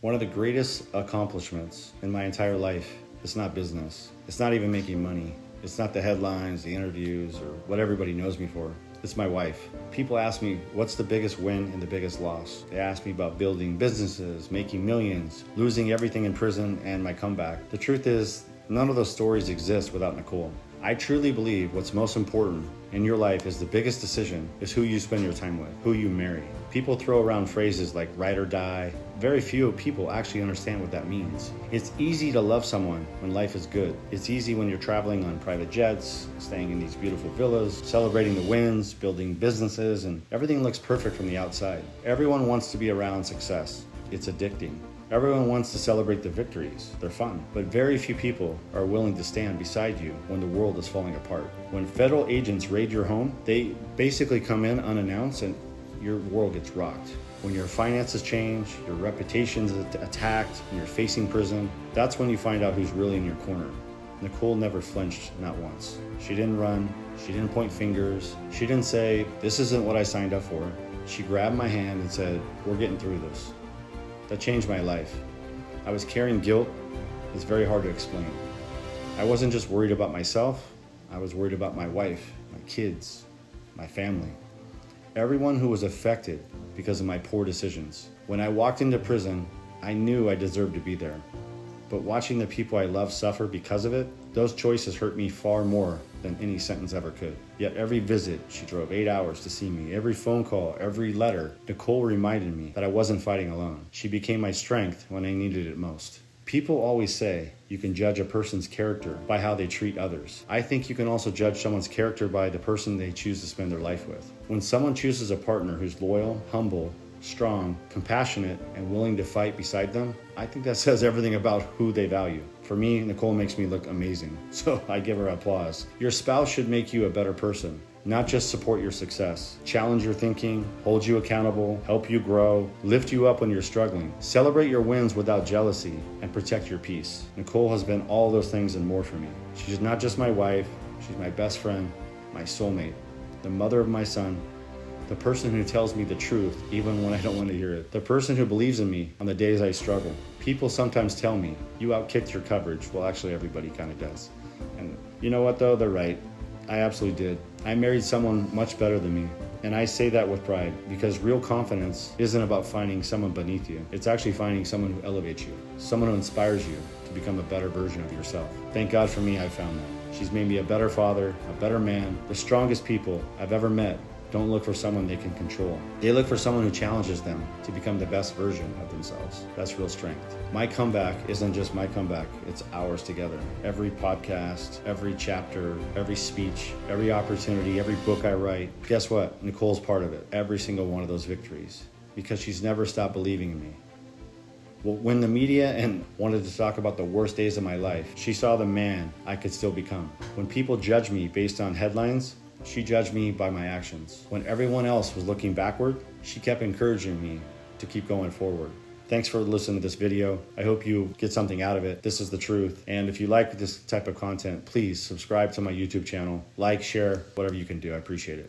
One of the greatest accomplishments in my entire life is not business. It's not even making money. It's not the headlines, the interviews, or what everybody knows me for. It's my wife. People ask me, what's the biggest win and the biggest loss? They ask me about building businesses, making millions, losing everything in prison, and my comeback. The truth is, none of those stories exist without Nicole. I truly believe what's most important in your life is the biggest decision is who you spend your time with, who you marry. People throw around phrases like ride or die. Very few people actually understand what that means. It's easy to love someone when life is good. It's easy when you're traveling on private jets, staying in these beautiful villas, celebrating the wins, building businesses, and everything looks perfect from the outside. Everyone wants to be around success. It's addicting. Everyone wants to celebrate the victories. They're fun. But very few people are willing to stand beside you when the world is falling apart. When federal agents raid your home, they basically come in unannounced and your world gets rocked. When your finances change, your reputation's attacked, and you're facing prison, that's when you find out who's really in your corner. Nicole never flinched, not once. She didn't run. She didn't point fingers. She didn't say, this isn't what I signed up for. She grabbed my hand and said, we're getting through this. That changed my life. I was carrying guilt. It's very hard to explain. I wasn't just worried about myself. I was worried about my wife, my kids, my family. Everyone who was affected because of my poor decisions. When I walked into prison, I knew I deserved to be there. But watching the people I love suffer because of it, those choices hurt me far more than any sentence ever could. Yet every visit, she drove 8 hours to see me. Every phone call, every letter, Nicole reminded me that I wasn't fighting alone. She became my strength when I needed it most. People always say you can judge a person's character by how they treat others. I think you can also judge someone's character by the person they choose to spend their life with. When someone chooses a partner who's loyal, humble, strong, compassionate, and willing to fight beside them, I think that says everything about who they value. For me, Nicole makes me look amazing, so I give her applause. Your spouse should make you a better person, not just support your success. Challenge your thinking, hold you accountable, help you grow, lift you up when you're struggling. Celebrate your wins without jealousy, and protect your peace. Nicole has been all those things and more for me. She's not just my wife, she's my best friend, my soulmate, the mother of my son, the person who tells me the truth even when I don't want to hear it, the person who believes in me on the days I struggle. People sometimes tell me, you outkicked your coverage. Well, actually everybody kind of does. And you know what though, they're right. I absolutely did. I married someone much better than me. And I say that with pride because real confidence isn't about finding someone beneath you. It's actually finding someone who elevates you, someone who inspires you to become a better version of yourself. Thank God for me, I found that. She's made me a better father, a better man. The strongest people I've ever met don't look for someone they can control. They look for someone who challenges them to become the best version of themselves. That's real strength. My comeback isn't just my comeback, it's ours together. Every podcast, every chapter, every speech, every opportunity, every book I write, guess what? Nicole's part of it. Every single one of those victories. Because she's never stopped believing in me. Well, when the media and wanted to talk about the worst days of my life, she saw the man I could still become. When people judge me based on headlines, she judged me by my actions. When everyone else was looking backward, she kept encouraging me to keep going forward. Thanks for listening to this video. I hope you get something out of it. This is the truth. And if you like this type of content, please subscribe to my YouTube channel. Like, share, whatever you can do. I appreciate it.